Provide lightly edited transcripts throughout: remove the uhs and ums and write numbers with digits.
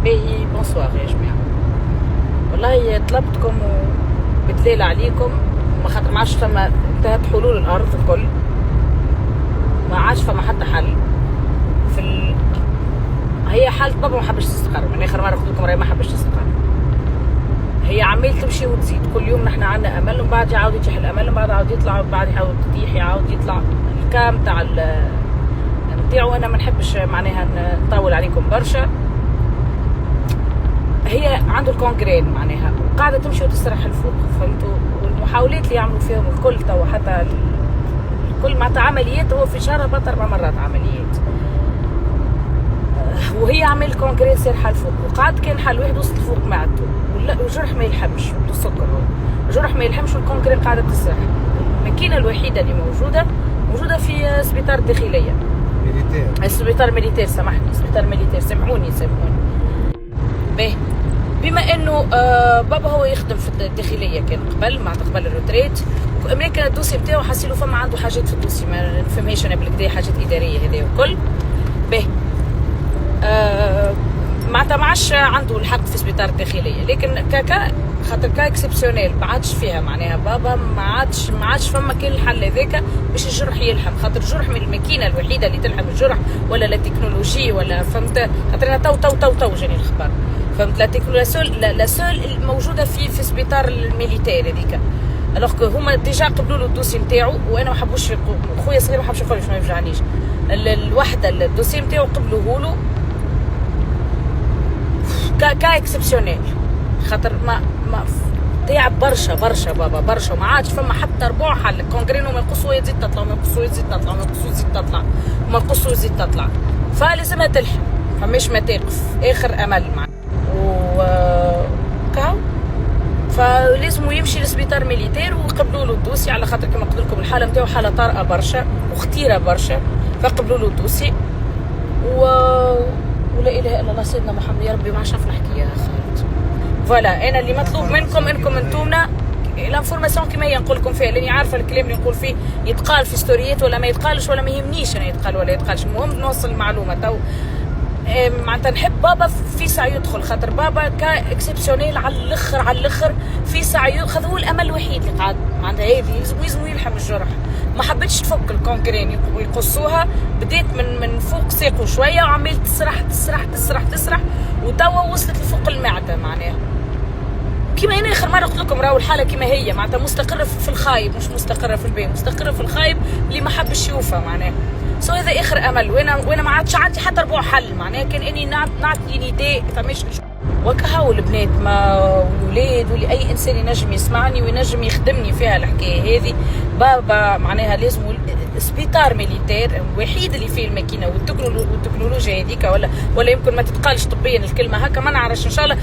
باهي بونسوار يا جماعة. والله طلبتكم وبدليل عليكم، ما خاطر ما عادش فما انتهت حلول الأرض الكل، ما عادش فما حتى حل هي حالة بابا ما حبش تستقر. من آخر مرة قلت لكم راهي ما حبش تستقر، هي عمال تمشي وتزيد. كل يوم نحن عندنا أمل ومن بعد يعاود يطيح الأمل ومن بعد يعاود يطلع ومن بعد يعاود يطيح يعاود يطلع. الكام تاع نتاعو أنا ما نحبش معناها نطول عليكم برشا. هي عنده الكونكرين معناها قاعدة تمشي وتسرح الفوق، فهمتوا؟ والمحاولات اللي يعملوا فيهم الكل توا حتى الكل معناتها عمليات، هو في شهر بطل 4 مرات عمليات، وهي عمل كونكرين سرحة الفوق. وقعد كان حل واحد وصل فوق معدته والجرح ما يلحمش، السكر الجرح ما يلحمش والكونكرين قاعدة تسرح. الماكينة الوحيدة اللي موجودة في سبيطار الداخلية، السبيطار ميليتير. سامحني، سبيطار ميليتير، سامحوني. باهي، بما انه بابا هو يخدم في الداخليه كان قبل معناتها قبل الروتريت، وامريكا الدوسي بتاعو حاسيلو فما عنده حاجات في الدوسي ما نفهمهاش انا بالكدا، حاجات اداريه هذه وكل. باهي معناتها ما عادش عنده الحق في سبيطار الداخليه، لكن خاطر اكسبسيونيل ما عادش فيها معناها بابا ما عادش فما كل الحل هذاك باش الجرح يلحم. خاطر الجرح من الماكينه الوحيده اللي تلحم الجرح ولا لا تكنولوجي ولا فهمت. خاطر انا تو جاني الخبر، فهمت؟ لا سول الموجوده في سبيطار الميليتير هذيك. الوغ هما ديجا قبلوا له الدوسي نتاعو، وانا ما حبوش خويا صغير ما حبش يقول لي ما يوجعنيش. الوحده الدوسي نتاعو قبلوه له كاكسبسيونيل، خاطر ما تعب برشا بابا برشا، وما عادش فما حتى ربع حل. الكونغرينو ما يقصوا يزيد تطلع، ما يقصوا يزيد تطلع، ما يقصوا يزيد تطلع، ما يقصوا يزيد تطلع، فلازمها تلحم، فماش ما تقف، اخر امل معنا كاو. فلازم يمشي لسبيطار ميليتير ويقبلوا له الدوسي، على خاطر كما قلت لكم الحاله نتاعو حاله طارئه برشا وخطيره برشا، فقبلوا له الدوسي ولا اله الا الله سيدنا محمد. يا ربي ما عادش نحكي يا خالد. فوالا انا اللي مطلوب منكم انكم انتومنا الانفورماسيون كما هي نقول لكم فيها، لاني عارفه الكلام اللي نقول فيه يتقال في ستوريات ولا ما يتقالش، ولا ما يهمنيش انا يتقال ولا يتقالش، المهم نوصل المعلومه. تو معناتها نحب بابا في ساعه يدخل، خاطر بابا كاكسبسيونيل على الاخر في ساعه، خذ هو الامل الوحيد اللي قاعد معناتها هذه لازم يلحم الجرح. ما حبيتش تفك الكونكرين يقصوها، بديت من فوق ساقه شويه وعملت تسرح وتوا وصلت لفوق المعده معناها. كما انا اخر مره قلت لكم راهو الحاله كما هي معناتها مستقره في الخايب، مش مستقره في البين، مستقره في الخايب اللي ما حبش يشوفها معناها. هذا اخر امل، وانا ما عادش عندي حتى ربع حل معناها. كان اني نعطي نداء فماش وكهو البنات ما والولاد واللي اي انسان ينجم يسمعني وينجم يخدمني فيها الحكايه هذه. بابا معناها لازم سبيطار ميليتير الوحيد اللي فيه الماكينه والتكنولوجيا هذيك، ولا يمكن ما تتقالش طبيا الكلمه هكا، ما نعرفش. ان شاء الله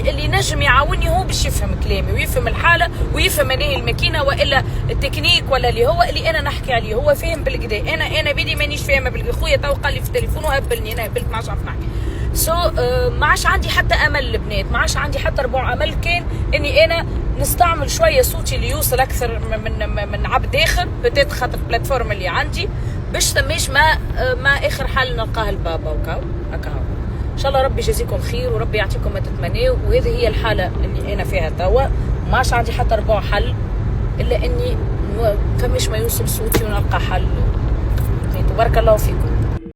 اللي نجم يعاوني هو باش يفهم كلامي ويفهم الحاله ويفهم انهي الماكينه والا التكنيك ولا اللي هو اللي انا نحكي عليه هو فاهم بالكدا. انا بدي مانيش فاهمه بالكدا. خويا تو قال لي في التليفون وهبلني، انا هبلت ما عادش نعرف نحكي. ما عادش عندي حتى امل البنات، ما عادش عندي حتى ربع امل. كان اني انا نستعمل شويه صوتي اللي يوصل اكثر من عبد اخر بتات خاطر البلاتفورم اللي عندي باش تماش ما اخر حل نلقاه البابا وكاو هكا. ان شاء الله ربي يجازيكم خير وربي يعطيكم ما تتمنوا. وهذه هي الحاله اللي انا فيها توا، ما عادش عندي حتى ربع حل الا اني فماش ما يوصل صوتي ونلقى حل. تبارك الله فيكم.